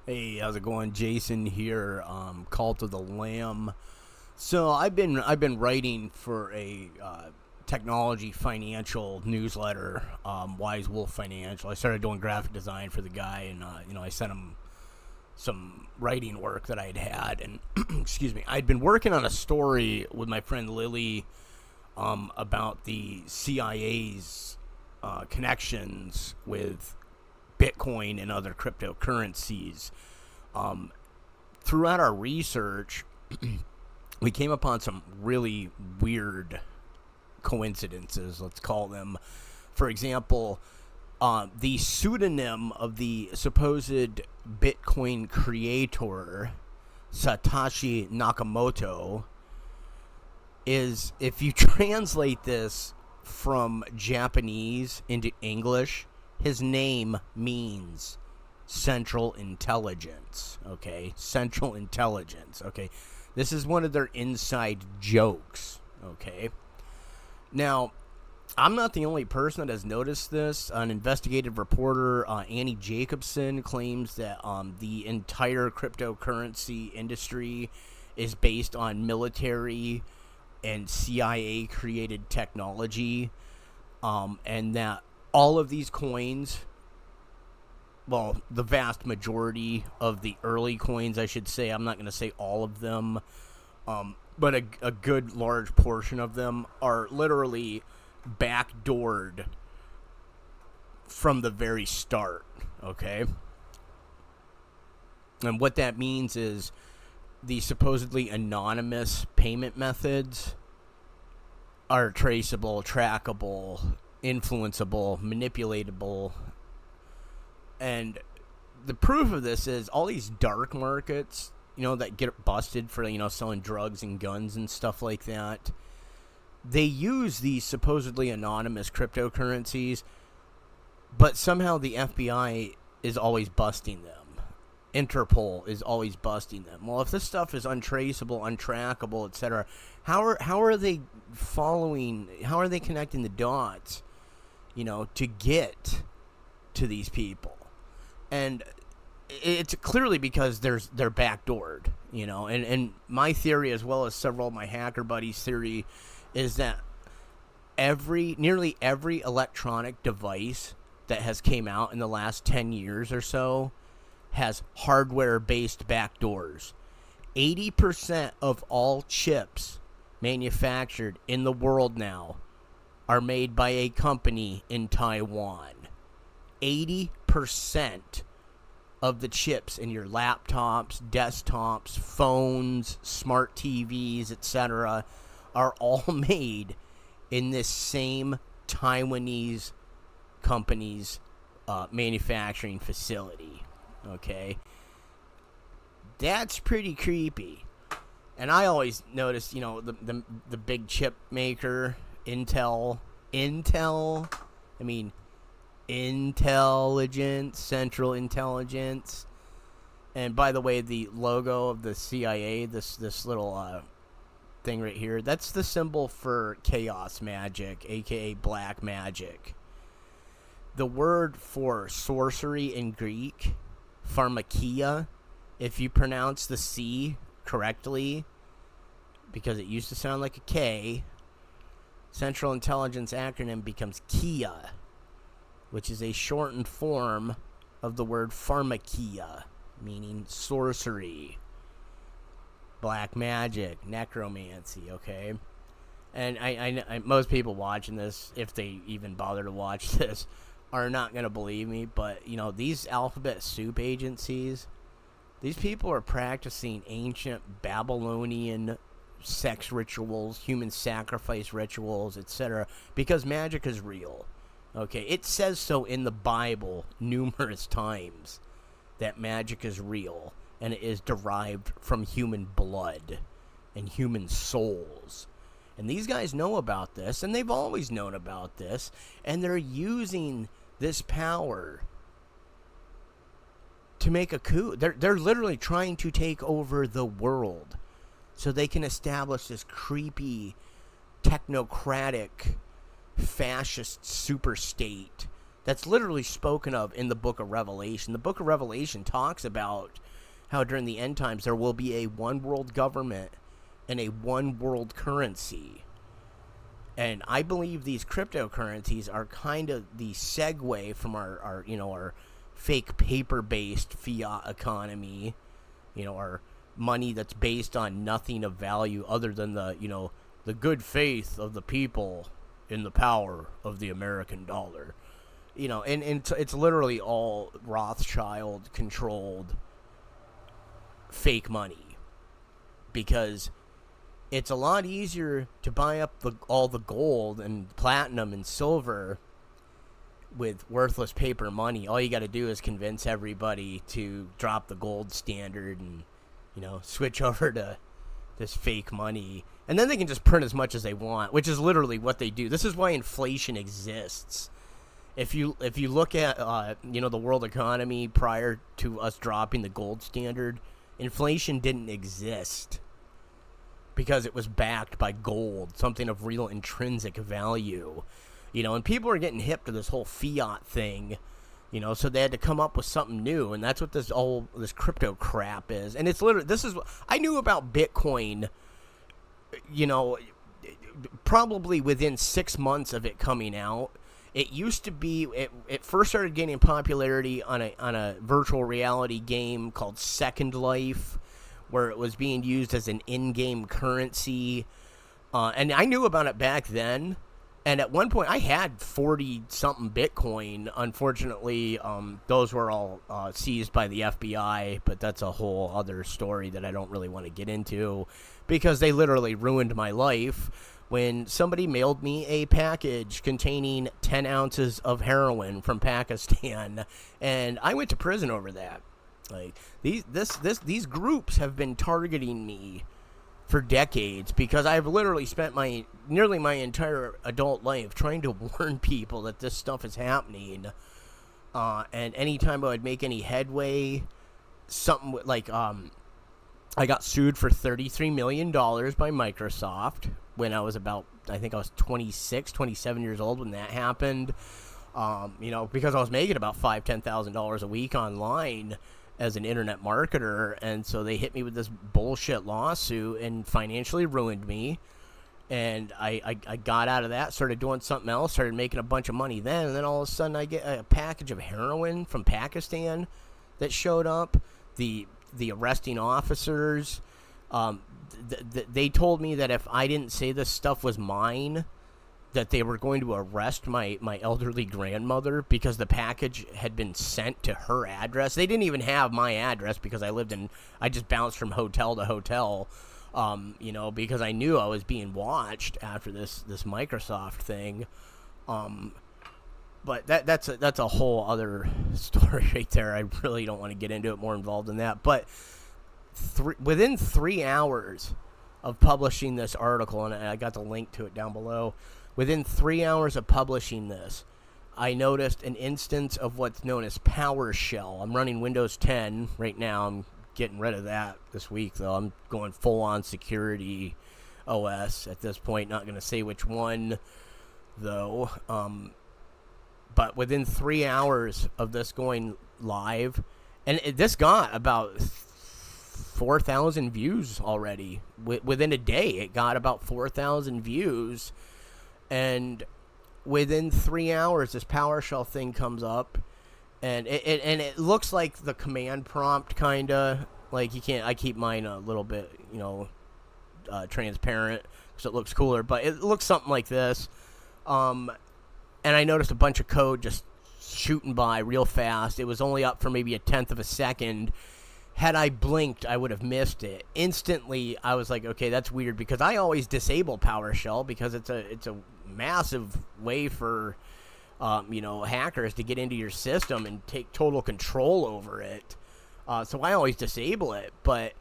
Hey, how's it going? Jason here, Cult of the Lamb. So I've been writing for a technology financial newsletter, Wise Wolf Financial. I started doing graphic design for the guy, and I sent him some writing work that I'd had, and excuse me, I'd been working on a story with my friend Lily about the CIA's connections with Bitcoin and other cryptocurrencies. Um, Throughout our research, we came upon some really weird coincidences, let's call them. For example, the pseudonym of the supposed Bitcoin creator, Satoshi Nakamoto, is, if you translate this from Japanese into English, his name means Central Intelligence. Okay, Central Intelligence. Okay, this is one of their inside jokes. Okay, now I'm not the only person that has noticed this. An investigative reporter, Annie Jacobson, claims that the entire cryptocurrency industry is based on military and CIA created technology, and that all of these coins, well, the vast majority of the early coins, I should say, I'm not going to say all of them, but a good large portion of them are literally backdoored from the very start, okay? And what that means is the supposedly anonymous payment methods are traceable, trackable, influenceable, manipulatable. And the proof of this is all these dark markets, that get busted for, selling drugs and guns and stuff like that. They use these supposedly anonymous cryptocurrencies, but somehow the FBI is always busting them. Interpol is always busting them. Well, if this stuff is untraceable, untrackable, etc., how are they following? How are they connecting the dots? To get to these people, and it's clearly because they're backdoored. And my theory, as well as several of my hacker buddies' theory, is that nearly every electronic device that has came out in the last 10 years or so has hardware-based backdoors. 80% of all chips manufactured in the world now are made by a company in Taiwan. 80% of the chips in your laptops, desktops, phones, smart TVs, etc., are all made in this same Taiwanese company's manufacturing facility. Okay, that's pretty creepy. And I always notice, the big chip maker, Intel. I mean, intelligence, Central Intelligence. And by the way, the logo of the CIA, this little thing right here, that's the symbol for chaos magic, aka black magic. The word for sorcery in Greek, pharmakia, if you pronounce the C correctly, because it used to sound like a K, Central Intelligence acronym becomes KIA, which is a shortened form of the word pharmakia, meaning sorcery, black magic, necromancy, okay? And I most people watching this, if they even bother to watch this, are not going to believe me, but, these alphabet soup agencies, these people are practicing ancient Babylonian sex rituals, human sacrifice rituals, etc., because magic is real. Okay, it says so in the Bible numerous times that magic is real, and it is derived from human blood and human souls. And these guys know about this, and they've always known about this, and they're using this power to make a coup. They're literally trying to take over the world so they can establish this creepy, technocratic, fascist super state that's literally spoken of in the book of Revelation. The book of Revelation talks about how during the end times there will be a one world government and a one world currency. And I believe these cryptocurrencies are kind of the segue from our fake paper-based fiat economy, our money that's based on nothing of value other than the good faith of the people in the power of the American dollar. And it's literally all Rothschild-controlled fake money, because it's a lot easier to buy up all the gold and platinum and silver with worthless paper money. All you got to do is convince everybody to drop the gold standard and, switch over to this fake money. And then they can just print as much as they want, which is literally what they do. This is why inflation exists. If you look at, the world economy prior to us dropping the gold standard, inflation didn't exist, because it was backed by gold, something of real intrinsic value. And people are getting hip to this whole fiat thing, so they had to come up with something new, and that's what this crypto crap is. And it's literally, I knew about Bitcoin, probably within 6 months of it coming out. It used to be, it first started gaining popularity on a virtual reality game called Second Life, where it was being used as an in-game currency. And I knew about it back then. And at one point, I had 40-something Bitcoin. Unfortunately, those were all seized by the FBI, but that's a whole other story that I don't really want to get into, because they literally ruined my life when somebody mailed me a package containing 10 ounces of heroin from Pakistan, and I went to prison over that. Like, these groups have been targeting me for decades, because I've literally spent nearly my entire adult life trying to warn people that this stuff is happening. And anytime I would make any headway, something like I got sued for $33 million by Microsoft when I was I think I was 26, 27 years old when that happened. Because I was making about $5,000-$10,000 a week online as an internet marketer, and so they hit me with this bullshit lawsuit and financially ruined me. And I got out of that, started doing something else, started making a bunch of money then, and then all of a sudden I get a package of heroin from Pakistan that showed up. The arresting officers, they told me that if I didn't say this stuff was mine, that they were going to arrest my elderly grandmother, because the package had been sent to her address. They didn't even have my address, because I just bounced from hotel to hotel, because I knew I was being watched after this Microsoft thing. But that's a whole other story right there. I really don't want to get into it more involved in that. But within 3 hours of publishing this article, and I got the link to it down below, within 3 hours of publishing this, I noticed an instance of what's known as PowerShell. I'm running Windows 10 right now. I'm getting rid of that this week, though. I'm going full-on security OS at this point. Not going to say which one, though. But within 3 hours of this going live, and this got about 4,000 views already. Within a day, it got about 4,000 views. And within 3 hours, this PowerShell thing comes up, and it looks like the command prompt, kind of. Like, you can't, I keep mine a little bit, transparent, so it looks cooler. But it looks something like this. And I noticed a bunch of code just shooting by real fast. It was only up for maybe a tenth of a second. Had I blinked, I would have missed it. Instantly, I was like, okay, that's weird, because I always disable PowerShell, because it's a massive way for hackers to get into your system and take total control over it. So I always disable it. But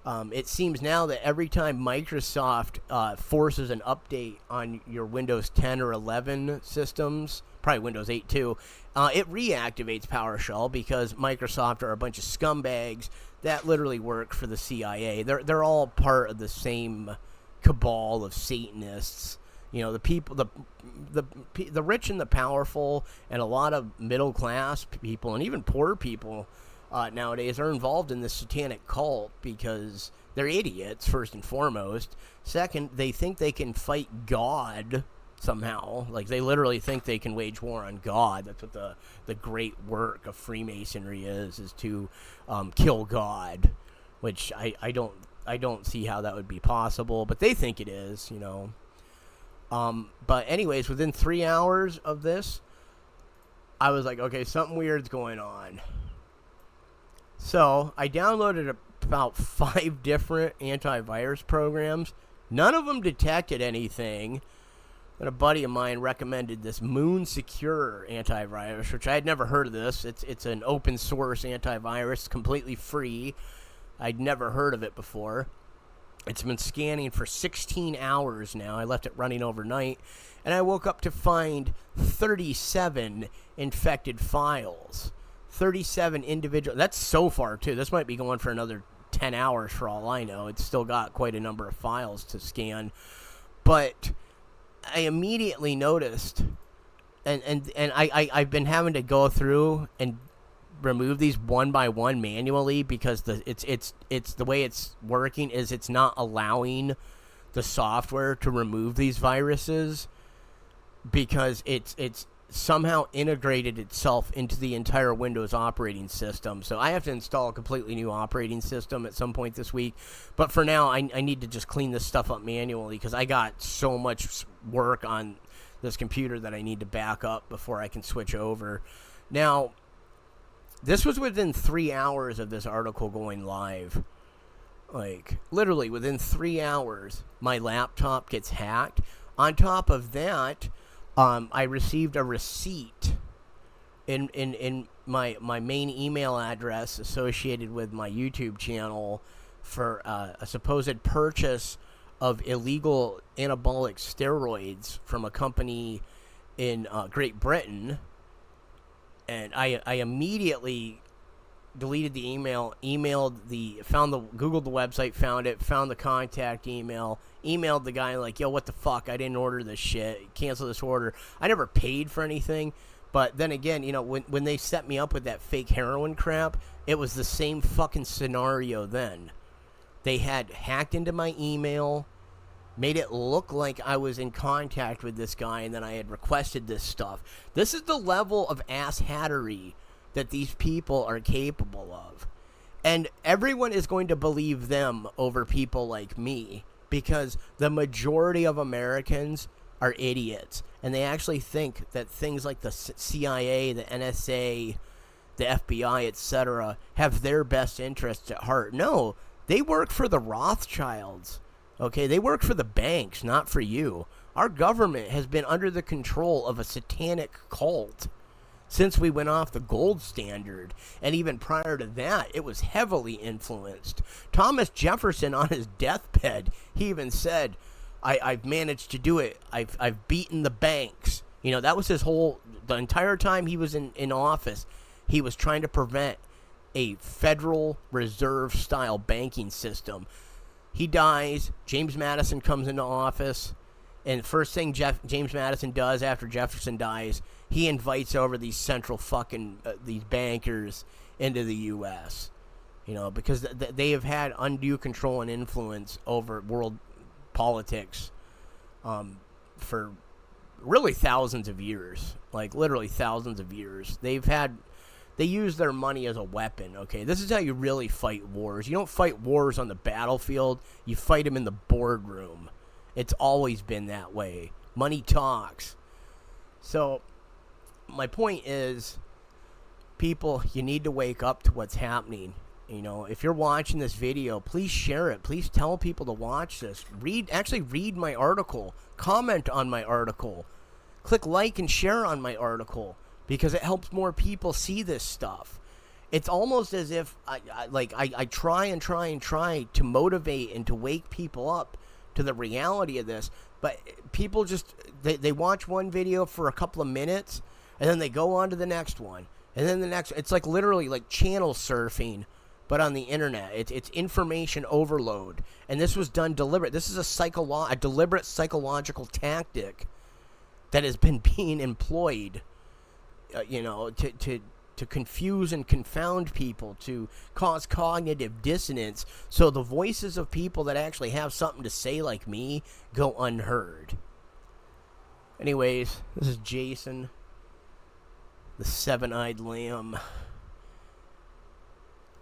it seems now that every time Microsoft forces an update on your Windows 10 or 11 systems, probably Windows 8 too, it reactivates PowerShell, because Microsoft are a bunch of scumbags that literally work for the CIA. They're all part of the same cabal of Satanists, You know, the people, the rich and the powerful, and a lot of middle class people, and even poor people nowadays are involved in this satanic cult because they're idiots, first and foremost. Second, they think they can fight God somehow. Like, they literally think they can wage war on God. That's what the great work of Freemasonry is to kill God, which I don't see how that would be possible, but they think it is, you know. But anyways, within 3 hours of this, I was like, okay, something weird's going on. So I downloaded about 5 different antivirus programs. None of them detected anything. And a buddy of mine recommended this Moon Secure antivirus, which I had never heard of this. It's an open source antivirus, completely free. I'd never heard of it before. It's been scanning for 16 hours now. I left it running overnight, and I woke up to find 37 infected files. 37 individual. That's so far, too. This might be going for another 10 hours for all I know. It's still got quite a number of files to scan. But I immediately noticed, and I've been having to go through and remove these one by one manually because it's the way it's working is it's not allowing the software to remove these viruses because it's somehow integrated itself into the entire Windows operating system. So I have to install a completely new operating system at some point this week. But for now, I need to just clean this stuff up manually because I got so much work on this computer that I need to back up before I can switch over. Now, this was within 3 hours of this article going live. Like, literally within 3 hours, my laptop gets hacked. On top of that, I received a receipt in my main email address associated with my YouTube channel for a supposed purchase of illegal anabolic steroids from a company in Great Britain. And I immediately deleted the email, googled the website, found the contact email, emailed the guy like, yo, what the fuck? I didn't order this shit. Cancel this order. I never paid for anything. But then again, you know, when they set me up with that fake heroin crap, it was the same fucking scenario then. They had hacked into my email, made it look like I was in contact with this guy and that I had requested this stuff. This is the level of asshattery that these people are capable of. And everyone is going to believe them over people like me because the majority of Americans are idiots. And they actually think that things like the CIA, the NSA, the FBI, etc. have their best interests at heart. No, they work for the Rothschilds. Okay, they work for the banks, not for you. Our government has been under the control of a satanic cult since we went off the gold standard. And even prior to that, it was heavily influenced. Thomas Jefferson, on his deathbed, he even said, I've managed to do it. I've beaten the banks. You know, that was his the entire time he was in office, he was trying to prevent a Federal Reserve-style banking system. He dies. James Madison comes into office. And first thing James Madison does after Jefferson dies, he invites over these central fucking, these bankers into the U.S. You know, because they have had undue control and influence over world politics for really thousands of years. Like, literally thousands of years. They use their money as a weapon, okay? This is how you really fight wars. You don't fight wars on the battlefield. You fight them in the boardroom. It's always been that way. Money talks. So, my point is, people, you need to wake up to what's happening. You know, if you're watching this video, please share it. Please tell people to watch this. Read my article. Comment on my article. Click like and share on my article, because it helps more people see this stuff. It's almost as if I try and try to motivate and to wake people up to the reality of this, but people just, they watch one video for a couple of minutes, and then they go on to the next one, and then the next. It's like literally like channel surfing, but on the internet. It's information overload, and this was done deliberate. This is a deliberate psychological tactic that has been being employed, to confuse and confound people, to cause cognitive dissonance, so the voices of people that actually have something to say, like me, go unheard. Anyways, this is Jason, the Seven-Eyed Lamb,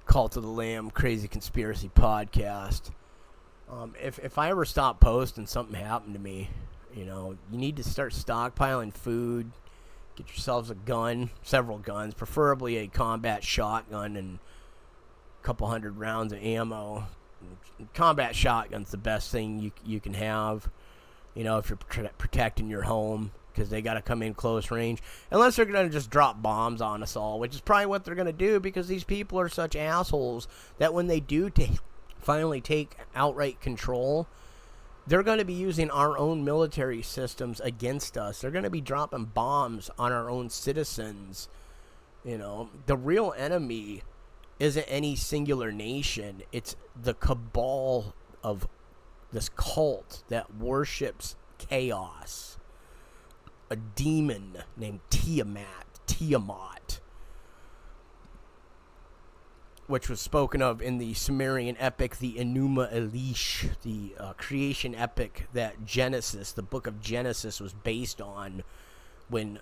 Cult of the Lamb, Crazy Conspiracy Podcast. If I ever stop posting, something happened to me. You need to start stockpiling food. Get yourselves a gun, several guns, preferably a combat shotgun and a couple hundred rounds of ammo. Combat shotgun's the best thing you can have, if you're protecting your home, because they got to come in close range. Unless they're going to just drop bombs on us all, which is probably what they're going to do, because these people are such assholes that when they do finally take outright control, they're going to be using our own military systems against us. They're going to be dropping bombs on our own citizens. The real enemy isn't any singular nation. It's the cabal of this cult that worships chaos. A demon named Tiamat, which was spoken of in the Sumerian epic, the Enuma Elish, the creation epic that Genesis, the book of Genesis, was based on, when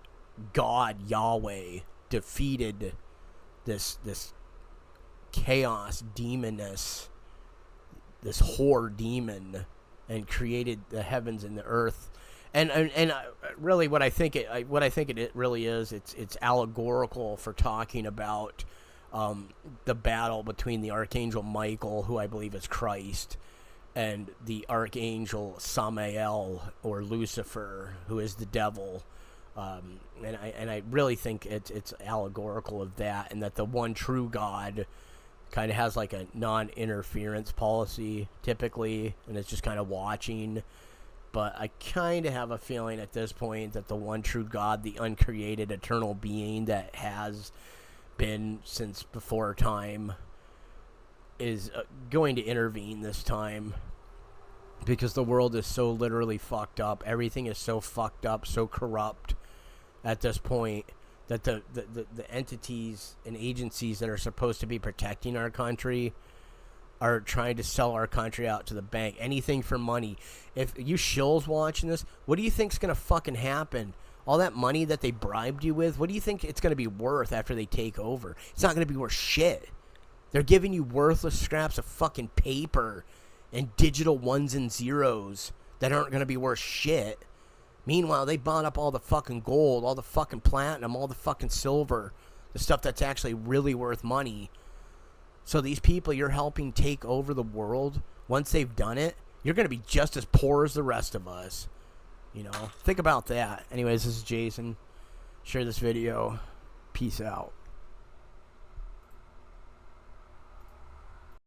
God, Yahweh, defeated this chaos demoness, this whore demon, and created the heavens and the earth. And really, what I think it really is, it's allegorical for talking about the battle between the Archangel Michael, who I believe is Christ, and the Archangel Samael, or Lucifer, who is the devil. And I really think it's allegorical of that, and that the one true God kind of has like a non-interference policy typically, and it's just kind of watching. But I kind of have a feeling at this point that the one true God, the uncreated eternal being that has been since before time, is going to intervene this time, because the world is so literally fucked up. Everything is so fucked up, so corrupt at this point, that the entities and agencies that are supposed to be protecting our country are trying to sell our country out to the bank. Anything for money. If you shills watching this, what do you think's going to fucking happen? All that money that they bribed you with, what do you think it's going to be worth after they take over? It's not going to be worth shit. They're giving you worthless scraps of fucking paper and digital ones and zeros that aren't going to be worth shit. Meanwhile, they bought up all the fucking gold, all the fucking platinum, all the fucking silver, the stuff that's actually really worth money. So these people you're helping take over the world, once they've done it, you're going to be just as poor as the rest of us. Think about that. Anyways, this is Jason. Share this video. Peace out.